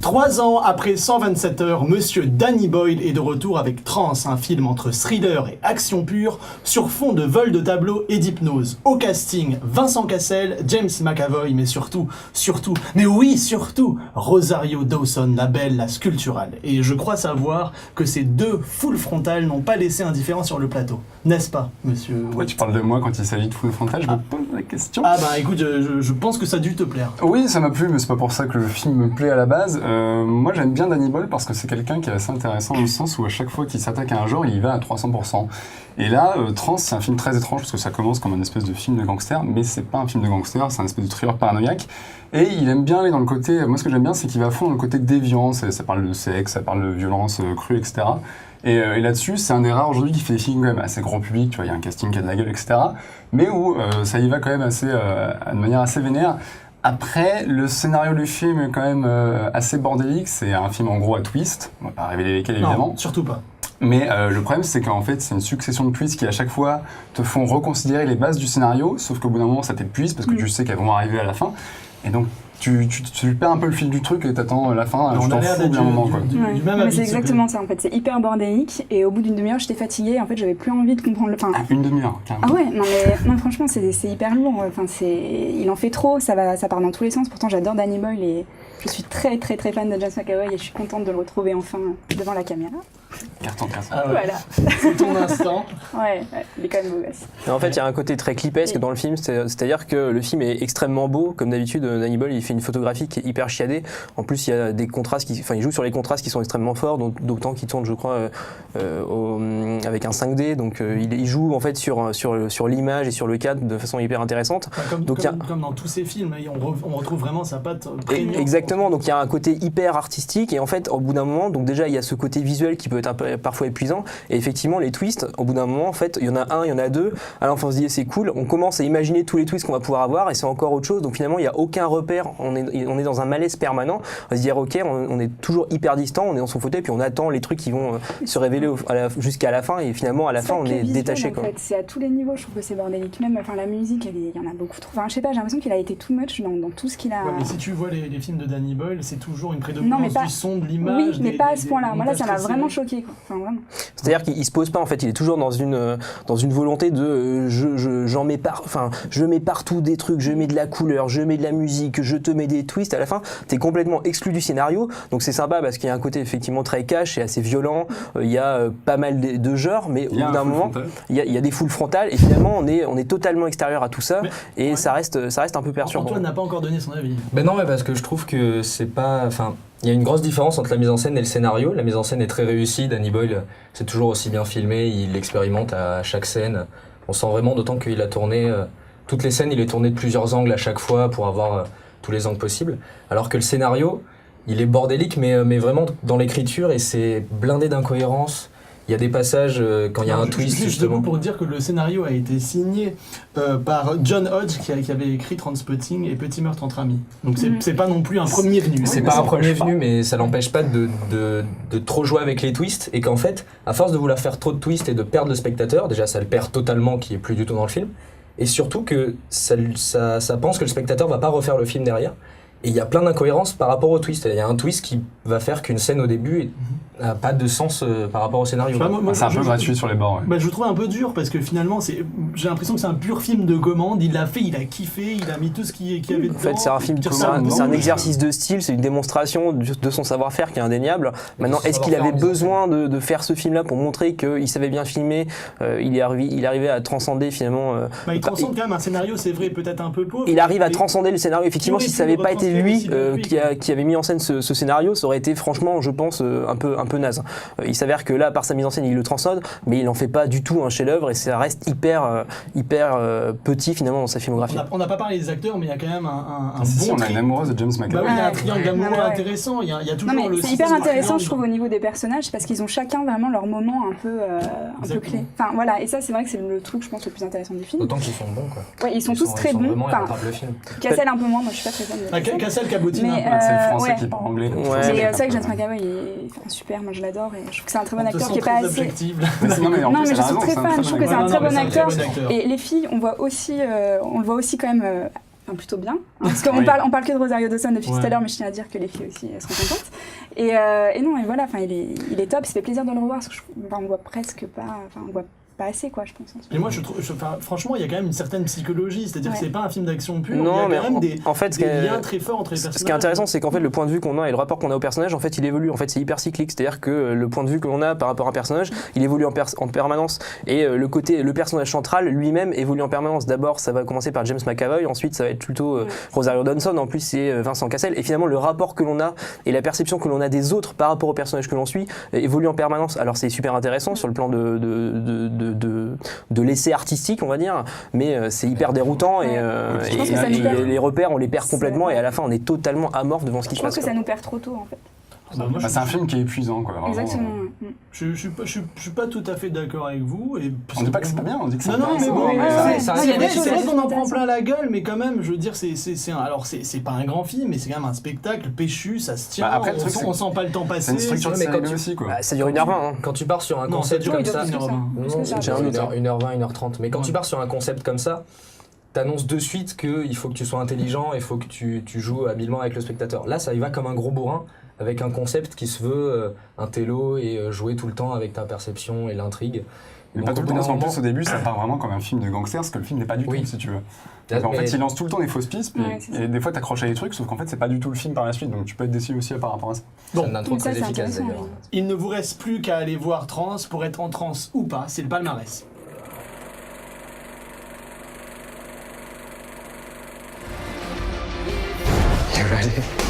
3 ans après 127 heures, Monsieur Danny Boyle est de retour avec Trance, un film entre thriller et action pure, sur fond de vol de tableau et d'hypnose. Au casting, Vincent Cassel, James McAvoy, mais surtout, Rosario Dawson, la belle, la sculpturale. Et je crois savoir que ces deux full frontales n'ont pas laissé indifférent sur le plateau. N'est-ce pas, monsieur? Ouais, tu parles de moi quand il s'agit de full frontal, je me pose la question. Ah bah écoute, je pense que ça a dû te plaire. Oui, ça m'a plu, mais c'est pas pour ça que le film me plaît à la base. Moi, j'aime bien Danny Boyle parce que c'est quelqu'un qui est assez intéressant dans le sens où à chaque fois qu'il s'attaque à un genre, il y va à 300%. Et là, Trance, c'est un film très étrange parce que ça commence comme un espèce de film de gangster, mais c'est pas un film de gangster, c'est un espèce de thriller paranoïaque. Et il aime bien aller dans le côté... Moi, ce que j'aime bien, c'est qu'il va à fond dans le côté déviant. Ça parle de sexe, ça parle de violence crue, etc. Et là-dessus, c'est un des rares aujourd'hui qui fait des films quand même assez grand public, tu vois, il y a un casting qui a de la gueule, etc. Mais où ça y va quand même assez, de manière assez vénère. Après, le scénario du film est quand même assez bordélique. C'est un film en gros à twist. On va pas révéler lesquels évidemment. Non, surtout pas. Mais le problème, c'est qu'en fait, c'est une succession de twists qui à chaque fois te font reconsidérer les bases du scénario, sauf qu'au bout d'un moment, ça t'épuise parce que tu sais qu'elles vont arriver à la fin. Et donc, tu perds un peu le fil du truc et t'attends la fin, tu t'en fous bien un moment. Quoi. Mais c'est exactement ça en fait, c'est hyper bordélique et au bout d'une demi-heure j'étais fatiguée, en fait j'avais plus envie de comprendre le... Une demi-heure, carrément. Ah ouais, non franchement c'est hyper lourd, il en fait trop, ça part dans tous les sens, pourtant j'adore Danny Boyle et je suis très très très fan de James McAvoy et je suis contente de le retrouver enfin devant la caméra. Carton. Ah ouais. Voilà. C'est ton instant. Ouais, il est quand même beau gosse. En fait, il y a un côté très clipesque dans le film, c'est-à-dire que le film est extrêmement beau. Comme d'habitude, Danny Boyle, il fait une photographie qui est hyper chiadée. En plus, il y a des contrastes, il joue sur les contrastes qui sont extrêmement forts, d'autant qu'il tourne, je crois, avec un 5D. Donc, il joue en fait sur l'image et sur le cadre de façon hyper intéressante. Comme dans tous ces films, on retrouve vraiment sa patte prégnante. Exactement. Donc, il y a un côté hyper artistique et en fait, au bout d'un moment, donc déjà, il y a ce côté visuel qui peut être un peu parfois épuisant et effectivement les twists au bout d'un moment en fait il y en a un, il y en a deux, alors on se dit c'est cool, on commence à imaginer tous les twists qu'on va pouvoir avoir et c'est encore autre chose, donc finalement il n'y a aucun repère, on est dans un malaise permanent, on va se dire ok on est toujours hyper distant, on est dans son fauteuil puis on attend les trucs qui vont se révéler jusqu'à la fin et finalement à la fin on est détaché quoi. En fait, c'est à tous les niveaux, je trouve que c'est bordélique, même la musique il y en a beaucoup trop, je sais pas, j'ai l'immeration qu'il a été too much dans tout ce qu'il a... Ouais, mais si tu vois les films de Danny Boyle, c'est toujours une prédominance du son, de l'image... Oui, mais pas à ce point-là, moi là ça m'a vraiment choqué quoi. Vraiment. C'est-à-dire qu'il se pose pas en fait, il est toujours dans une volonté de je mets partout des trucs, je mets de la couleur, je mets de la musique, je te mets des twists, à la fin t'es complètement exclu du scénario, donc c'est sympa parce qu'il y a un côté effectivement très cash et assez violent, il y a pas mal de genres, mais au bout d'un moment il y a des foules frontales et finalement on est totalement extérieur à tout ça et ouais. ça reste un peu perturbant. Antoine n'a pas encore donné son avis. Ben non, mais parce que je trouve que c'est pas... Il y a une grosse différence entre la mise en scène et le scénario. La mise en scène est très réussie. Danny Boyle, c'est toujours aussi bien filmé. Il expérimente à chaque scène. On sent vraiment, d'autant qu'il a tourné... toutes les scènes, il est tourné de plusieurs angles à chaque fois pour avoir tous les angles possibles. Alors que le scénario, il est bordélique, mais vraiment dans l'écriture, et c'est blindé d'incohérences. Il y a des passages quand il y a un twist justement pour dire que le scénario a été signé par John Hodge qui avait écrit Trainspotting et Petit meurtre entre amis. Donc c'est pas non plus un premier venu. C'est pas un premier venu, mais ça l'empêche pas de trop jouer avec les twists et qu'en fait, à force de vouloir faire trop de twists et de perdre le spectateur, déjà ça le perd totalement, qui est plus du tout dans le film, et surtout que ça pense que le spectateur va pas refaire le film derrière. Et il y a plein d'incohérences par rapport au twist. Il y a un twist qui va faire qu'une scène au début n'a pas de sens par rapport au scénario. C'est un peu gratuit sur les bords. Ouais. Bah, je le trouve un peu dur parce que finalement, j'ai l'impression que c'est un pur film de commande. Il l'a fait, il a kiffé, il a mis tout ce qu'il y avait dedans. En fait, c'est un film, c'est un exercice de style, c'est une démonstration de son savoir-faire qui est indéniable. Maintenant, est-ce qu'il avait besoin de faire ce film-là pour montrer qu'il savait bien filmer? Il arrivait à transcender finalement. Il transcende quand même un scénario, c'est vrai, peut-être un peu pauvre. Il arrive à transcender le scénario. Effectivement, si ça n'avait pas été lui qui avait mis en scène ce scénario, ça aurait été franchement, je pense, un peu naze. Il s'avère que là, par sa mise en scène, il le transcende, mais il n'en fait pas du tout un chef-d'œuvre et ça reste hyper petit finalement dans sa filmographie. On n'a pas parlé des acteurs, mais il y a quand même un bon on a une amoureuse de James McAvoy. Il y a un triangle amoureux intéressant. Il y a toujours c'est hyper intéressant, je trouve, au niveau des personnages, parce qu'ils ont chacun vraiment leur moment un peu clé. Enfin voilà, et ça, c'est vrai que c'est le truc, je pense, le plus intéressant du film. D'autant qu'ils sont bons, quoi. Ouais, ils sont tous très bons. Cassel un peu moins, moi je suis pas très fan. Cassel cabotine. C'est le français qui parle anglais. Mais c'est vrai que James McAvoy est super, moi je l'adore et je trouve que c'est un très bon acteur qui est pas assez... Non mais je suis très fan, je trouve que c'est un très bon acteur et les filles, on le voit aussi quand même plutôt bien. Parce qu'on Oui. on parle que de Rosario Dawson depuis tout à Ouais. l'heure, mais je tiens à dire que les filles aussi elles sont contentes. Et non, et voilà, enfin, il est top, ça fait plaisir de le revoir, parce que on voit presque pas, on voit pas assez, quoi, je pense. En ce Et moi, franchement, il y a quand même une certaine psychologie, c'est-à-dire que Ouais. c'est pas un film d'action pure, Non, il y a mais quand même des, en fait, ce des qui est- liens très forts entre les personnages. Ce qui est intéressant, c'est qu'en fait, le point de vue qu'on a et le rapport qu'on a au personnage, en fait, il évolue. En fait, c'est hyper cyclique. C'est-à-dire que le point de vue que l'on a par rapport à un personnage, il évolue en permanence. Et le personnage central lui-même évolue en permanence. D'abord, ça va commencer par James McAvoy. Ensuite, ça va être plutôt Rosario Dawson. En plus, c'est Vincent Cassel. Et finalement, le rapport que l'on a et la perception que l'on a des autres par rapport au personnage que l'on suit évolue en permanence. Alors, c'est super intéressant sur le plan de l'essai artistique, on va dire, mais c'est hyper déroutant et, Ouais. Je pense que ça nous perd. les repères, on les perd C'est complètement vrai. et à la fin, on est totalement amorphe devant ce qui Je se pense passe. que ça nous perd trop tôt, en fait. Bah, moi, C'est un film qui est épuisant, quoi. Vraiment. Exactement. je suis pas tout à fait d'accord avec vous. Et On dit pas que c'est pas bien, on dit que c'est Non, non, mais intéressant. bon, Ouais, c'est- ça- c'est il y a vrai des choses c'est vrai assez qu'on en prend intéressantes. plein la gueule, mais quand même, je veux dire, c'est pas un grand film, mais c'est quand même un spectacle péchu, ça se tient, Bah, après, le truc, on sent pas le temps C'est passer. une structure de mais quand série tu- aussi, quoi. Bah, ça dure 1h20. Quand tu pars sur un Non, ça concept dure comme Oui, ça, plus que ça. non, Plus que ça. J'ai un doute, hein. 1h20, 1h30. Mais quand Ouais. tu pars sur un concept comme ça, t'annonces de suite qu'il faut que tu sois intelligent et il faut que tu joues habilement avec le spectateur. Là, ça y va comme un gros bourrin avec un concept qui se veut un télo et jouer tout le temps avec ta perception et l'intrigue. Mais Donc, pas tout au le bout temps, parce d'un qu'en moment- plus, au début, ça part vraiment comme un film de gangsters, ce que le film n'est pas du tout, Oui. si tu veux. En Mais- fait, il lance tout le temps des fausses pistes, puis Ouais, c'est ça. et des fois, t'accroches à des trucs, sauf qu'en fait, c'est pas du tout le film par la suite, donc tu peux être déçu aussi par rapport à ça. C'est Bon. une intro Donc ça, très c'est efficace intéressant. d'ailleurs. Il ne vous reste plus qu'à aller voir Trans pour être en transe ou pas, c'est le palmarès. You ready?